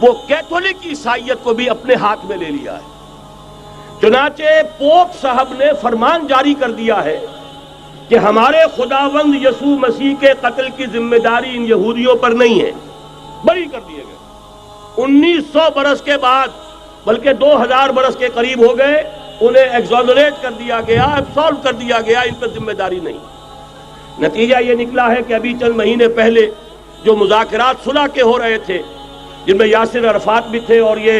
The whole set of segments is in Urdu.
وہ کیتھولک عیسائیت کو بھی اپنے ہاتھ میں لے لیا ہے۔ چنانچہ پوپ صاحب نے فرمان جاری کر دیا ہے کہ ہمارے خداوند یسوع مسیح کے قتل کی ذمہ داری ان یہودیوں پر نہیں ہے، بری کر دیے گئے۔ 1900 برس کے بعد، بلکہ 2000 برس کے قریب ہو گئے، انہیں ایگزونریٹ کر دیا گیا، ایبسالو کر دیا گیا، ان پر ذمہ داری نہیں۔ نتیجہ یہ نکلا ہے کہ ابھی چند مہینے پہلے جو مذاکرات صلح کے ہو رہے تھے، جن میں یاسر عرفات بھی تھے اور یہ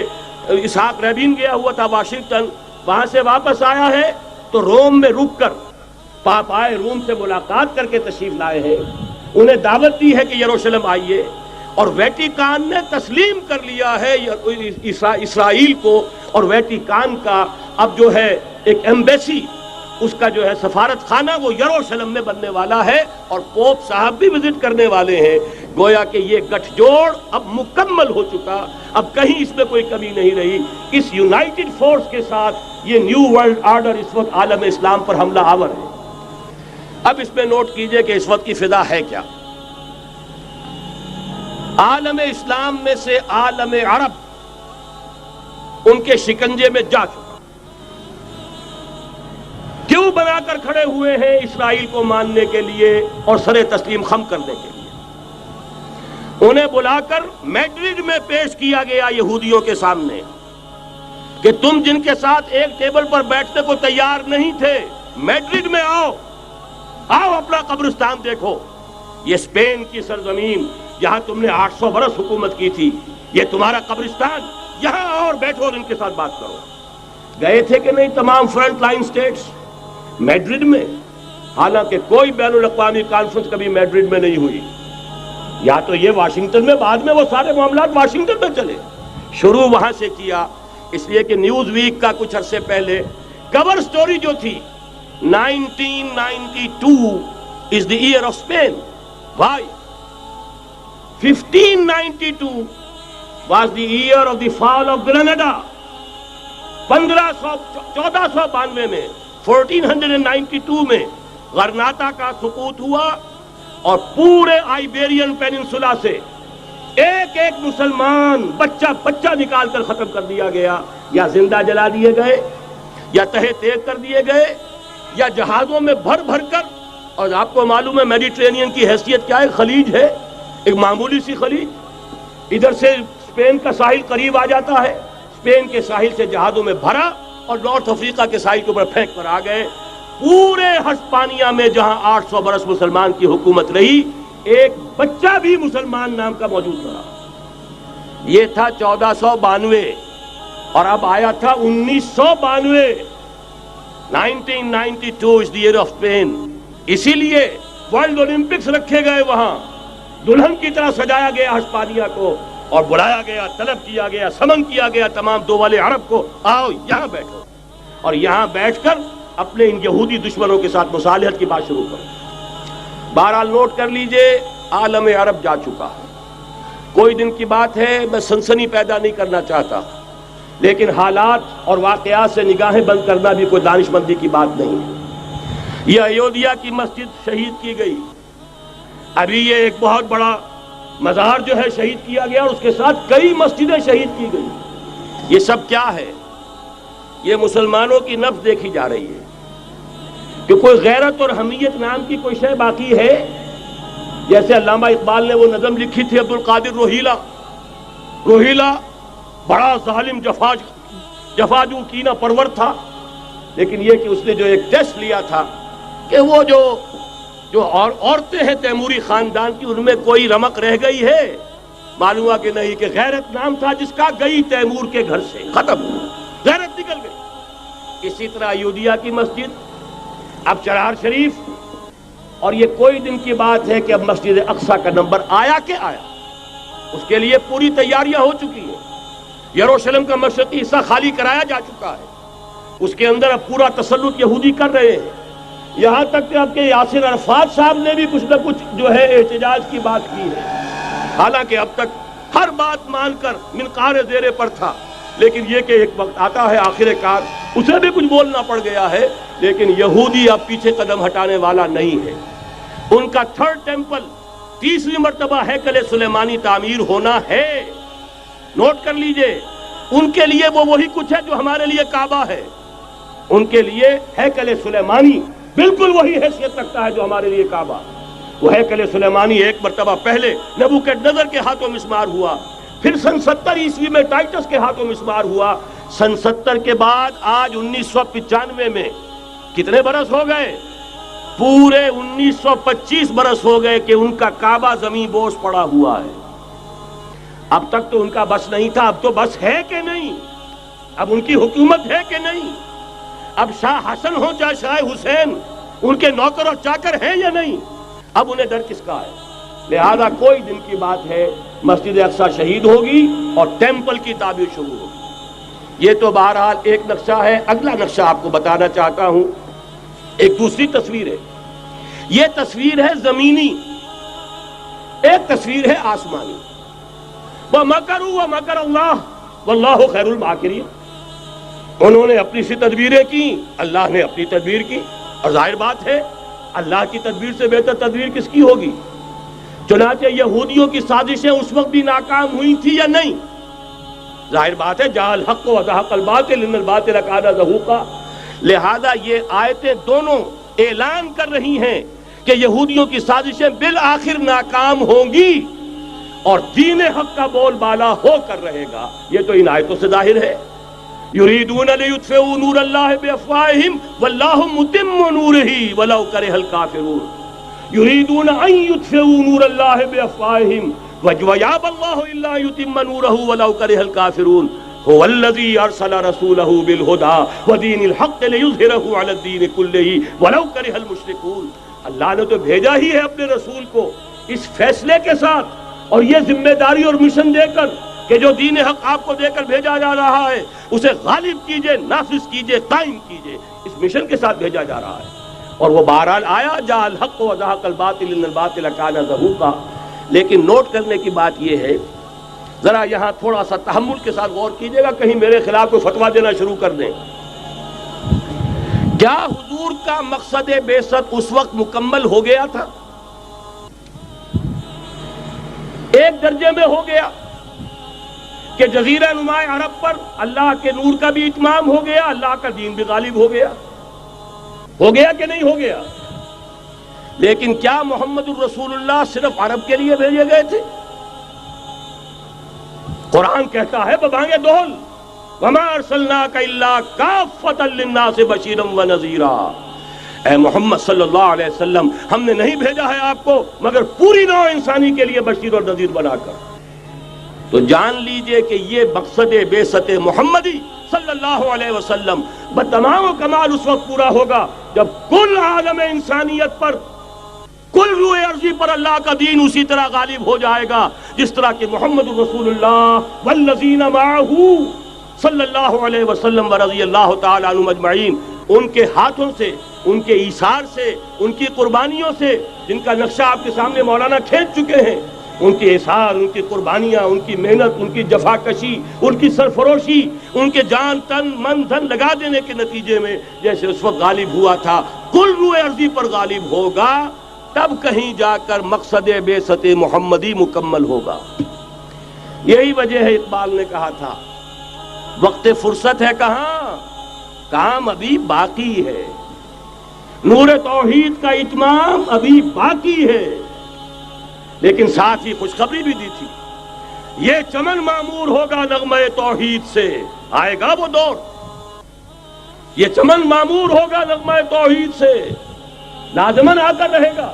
اسحاق رابین گیا ہوا تھا واشنگٹن، وہاں سے واپس آیا ہے تو روم میں رک کر پاپائے روم سے ملاقات کر کے تشریف لائے ہیں، انہیں دعوت دی ہے کہ یروشلم آئیے، اور ویٹیکان نے تسلیم کر لیا ہے اسرائیل کو، اور ویٹیکان کا اب جو ہے ایک ایمبیسی، اس کا جو ہے سفارت خانہ وہ یروشلم میں بننے والا ہے، اور پوپ صاحب بھی وزٹ کرنے والے ہیں۔ گویا کہ یہ گٹھ جوڑ اب مکمل ہو چکا، اب کہیں اس میں کوئی کمی نہیں رہی۔ اس یونائٹڈ فورس کے ساتھ یہ نیو ورلڈ آرڈر اس وقت عالم اسلام پر حملہ آور ہے۔ اب اس میں نوٹ کیجئے کہ اس وقت کی فضا ہے کیا۔ عالم اسلام میں سے عالم عرب ان کے شکنجے میں جا چکا، کیوں بنا کر کھڑے ہوئے ہیں اسرائیل کو ماننے کے لیے اور سر تسلیم خم کرنے کے لیے۔ انہیں بلا کر میڈرڈ میں پیش کیا گیا یہودیوں کے سامنے کہ تم جن کے ساتھ ایک ٹیبل پر بیٹھنے کو تیار نہیں تھے، میڈرڈ میں آؤ، آؤ اپنا قبرستان دیکھو، یہ اسپین کی سرزمین جہاں تم نے 800 برس حکومت کی تھی، یہ تمہارا قبرستان، یہاں آؤ اور بیٹھو اور ان کے ساتھ بات کرو۔ گئے تھے کہ نہیں تمام فرنٹ لائن سٹیٹس میڈرڈ میں؟ حالانکہ کوئی بین الاقوامی کانفرنس کبھی میڈرڈ میں نہیں ہوئی، یا تو یہ واشنگٹن میں، بعد میں وہ سارے معاملات واشنگٹن میں چلے، شروع وہاں سے کیا۔ اس لیے کہ نیوز ویک کا کچھ عرصے پہلے کور سٹوری جو تھی 1992 is the year of Spain. Why? 1592 was the year of the fall of Granada. 1492 میں 1492 میں غرناطہ کا سقوط ہوا، اور پورے آئیبیرین پیننسولا سے ایک ایک مسلمان بچہ بچہ نکال کر ختم کر دیا گیا، یا زندہ جلا دیے گئے، یا تہہ تیغ کر دیے گئے، یا جہازوں میں بھر بھر کر۔ اور آپ کو معلوم ہے میڈیٹرینین کی حیثیت کیا ہے، خلیج ہے، ایک معمولی سی خلیج، ادھر سے اسپین کا ساحل قریب آ جاتا ہے، اسپین کے ساحل سے جہازوں میں بھرا اور نارتھ افریقہ کے ساحل کے اوپر پھینک کر آ گئے۔ پورے ہسپانیہ میں جہاں 800 برس مسلمان کی حکومت رہی، ایک بچہ بھی مسلمان نام کا موجود رہا۔ یہ تھا 1492، اور اب آیا تھا 1992۔ 1992 is the year of Spain۔ اسی لیے ورلڈ اولمپکس رکھے گئے، وہاں دلہن کی طرح سجایا گیا ہسپانیہ کو، اور بلایا گیا، طلب کیا گیا، سمن کیا گیا تمام دول عرب کو، آؤ یہاں بیٹھو، اور یہاں بیٹھ کر اپنے ان یہودی دشمنوں کے ساتھ مصالحت کی بات شروع کرو۔ بہرحال نوٹ کر لیجئے، عالم عرب جا چکا ہے۔ کوئی دن کی بات ہے، میں سنسنی پیدا نہیں کرنا چاہتا، لیکن حالات اور واقعات سے نگاہیں بند کرنا بھی کوئی دانش مندی کی بات نہیں ہے۔ یہ ایودھیا کی مسجد شہید کی گئی، ابھی یہ ایک بہت بڑا مزار جو ہے شہید کیا گیا، اور اس کے ساتھ کئی مسجدیں شہید کی گئی۔ یہ سب کیا ہے؟ یہ مسلمانوں کی نفس دیکھی جا رہی ہے کہ کوئی غیرت اور حمیت نام کی کوئی شے باقی ہے؟ جیسے علامہ اقبال نے وہ نظم لکھی تھی، عبد القادر روہیلا بڑا ظالم جفاجو کینہ پرور تھا، لیکن یہ کہ اس نے جو ایک ٹیسٹ لیا تھا کہ وہ جو عورتیں ہیں تیموری خاندان کی، ان میں کوئی رمق رہ گئی ہے؟ معلوم ہوا کہ نہیں، کہ غیرت نام تھا جس کا گئی تیمور کے گھر سے، ختم، غیرت نکل گئی۔ اسی طرح ایودھیا کی مسجد، اب چرار شریف، اور یہ کوئی دن کی بات ہے کہ اب مسجد اقصیٰ کا نمبر آیا کہ آیا، اس کے لیے پوری تیاریاں ہو چکی ہیں۔ یروشلم کا مشرقی حصہ خالی کرایا جا چکا ہے، اس کے اندر اب پورا تسلط یہودی کر رہے ہیں، یہاں تک کہ اب کہ یاسر عرفات صاحب نے بھی کچھ نہ کچھ جو ہے احتجاج کی بات کی ہے، حالانکہ اب تک ہر بات مان کر منقار زیر پر تھا، لیکن یہ کہ ایک وقت آتا ہے آخر کار اسے بھی کچھ بولنا پڑ گیا ہے۔ لیکن یہودی اب پیچھے قدم ہٹانے والا نہیں ہے۔ ان کا تھرڈ ٹیمپل، تیسری مرتبہ ہیکل سلیمانی تعمیر ہونا ہے، نوٹ کر لیجئے، ان کے لیے وہ وہی کچھ ہے جو ہمارے لیے کعبہ ہے. ان کے لیے ہیکل سلیمانی بالکل وہی حیثیت رکھتا ہے جو ہمارے لیے کعبہ. وہ ہیکل سلیمانی ایک مرتبہ پہلے نبوکدنضر کے ہاتھوں مسمار ہوا، پھر سن 70 عیسوی میں ٹائٹس کے ہاتھوں مسمار ہوا. سن 70 کے بعد آج 1995 میں کتنے برس ہو گئے؟ پورے 1925 برس ہو گئے کہ ان کا کعبہ زمین بوس پڑا ہوا ہے. اب تک تو ان کا بس نہیں تھا، اب تو بس ہے کہ نہیں؟ اب ان کی حکومت ہے کہ نہیں؟ اب شاہ حسن ہو چاہے شاہ حسین، ان کے نوکر اور چاکر ہیں یا نہیں؟ اب انہیں ڈر کس کا ہے؟ لہذا کوئی دن کی بات ہے مسجد اقصی شہید ہوگی اور ٹیمپل کی تعمیر شروع ہوگی. یہ تو بہرحال ایک نقشہ ہے. اگلا نقشہ آپ کو بتانا چاہتا ہوں، ایک دوسری تصویر ہے. یہ تصویر ہے زمینی، ایک تصویر ہے آسمانی. وَمَكَرُوا وَمَكَرَ اللَّهُ وَاللَّهُ خَيْرُ الْمَاكِرِينَ. انہوں نے اپنی سی تدبیریں کی، اللہ نے اپنی تدبیر کی، اور ظاہر بات ہے اللہ کی تدبیر سے بہتر تدبیر کس کی ہوگی؟ چنانچہ یہودیوں کی سازشیں اس وقت بھی ناکام ہوئی تھی یا نہیں؟ ظاہر بات ہے جاء الحق وزهق الباطل ان الباطل کان زہوقا. لہذا یہ آیتیں دونوں اعلان کر رہی ہیں کہ یہودیوں کی سازشیں بالآخر ناکام ہوں گی اور دین حق کا بول بالا ہو کر رہے گا. یہ تو ان آیتوں سے ظاہر ہے. یریدون لیطفئوا نور اللہ بافواہہم واللہ متم نورہ ولو کرہ الکافرون. یریدون ان یطفئوا نور اللہ بافواہہم ویابى اللہ الا یتم نورہ ولو کرہ الکافرون. هو الذی ارسل رسولہ بالہدى ودین الحق لیظہرہ علی الدین کلہ ولو کرہ المشرکون. اللہ نے تو بھیجا ہی ہے اپنے رسول کو اس فیصلے کے ساتھ اور یہ ذمہ داری اور مشن دے کر کہ جو دین حق آپ کو دے کر بھیجا جا رہا ہے اسے غالب کیجئے، نافذ کیجئے، قائم کیجئے. اس مشن کے ساتھ بھیجا جا رہا ہے. اور وہ بہرحال آیا جاء الحق وزهق الباطل ان الباطل کان زہوقا. لیکن نوٹ کرنے کی بات یہ ہے، ذرا یہاں تھوڑا سا تحمل کے ساتھ غور کیجئے گا، کہیں میرے خلاف کوئی فتویٰ دینا شروع کر دیں. کیا حضور کا مقصد بعثت اس وقت مکمل ہو گیا تھا؟ ایک درجے میں ہو گیا کہ جزیرہ نما عرب پر اللہ کے نور کا بھی اتمام ہو گیا، اللہ کا دین بھی غالب ہو گیا. ہو گیا کہ نہیں ہو گیا؟ لیکن کیا محمد الرسول اللہ صرف عرب کے لیے بھیجے گئے تھے؟ قرآن کہتا ہے ببانگ دہل وما ارسلناک الا کافۃ للناس بشیرا ونذیرا. اے محمد صلی اللہ علیہ وسلم، ہم نے نہیں بھیجا ہے آپ کو مگر پوری نوع انسانی کے لیے بشیر اور نذیر بنا کر. تو جان لیجئے کہ یہ مقصد بعثت محمدی صلی اللہ علیہ وسلم بتمام و کمال اس وقت پورا ہوگا جب کل عالم انسانیت پر، کل روئے ارضی پر اللہ کا دین اسی طرح غالب ہو جائے گا جس طرح کہ محمد رسول اللہ والذین معہ صلی اللہ علیہ وسلم ورضی اللہ تعالی عنہم اجمعین، ان کے ہاتھوں سے، ان کے ایثار سے، ان کی قربانیوں سے، جن کا نقشہ آپ کے سامنے مولانا کھینچ چکے ہیں، ان کے اثار، ان کی قربانیاں، ان کی محنت، ان کی جفاکشی، ان کی سرفروشی، ان کے جان تن من دھن لگا دینے کے نتیجے میں جیسے اس وقت غالب ہوا تھا کل روئے ارضی پر غالب ہوگا، تب کہیں جا کر مقصد بعثت محمدی مکمل ہوگا. یہی وجہ ہے اقبال نے کہا تھا وقت فرصت ہے کہاں، کام ابھی باقی ہے، نور توحید کا اتمام ابھی باقی ہے. لیکن ساتھ ہی خوشخبری بھی دی تھی، یہ چمن معمور ہوگا نغمہ توحید سے. آئے گا وہ دور، یہ چمن معمور ہوگا نغمہ توحید سے، لازماً آ کر رہے گا.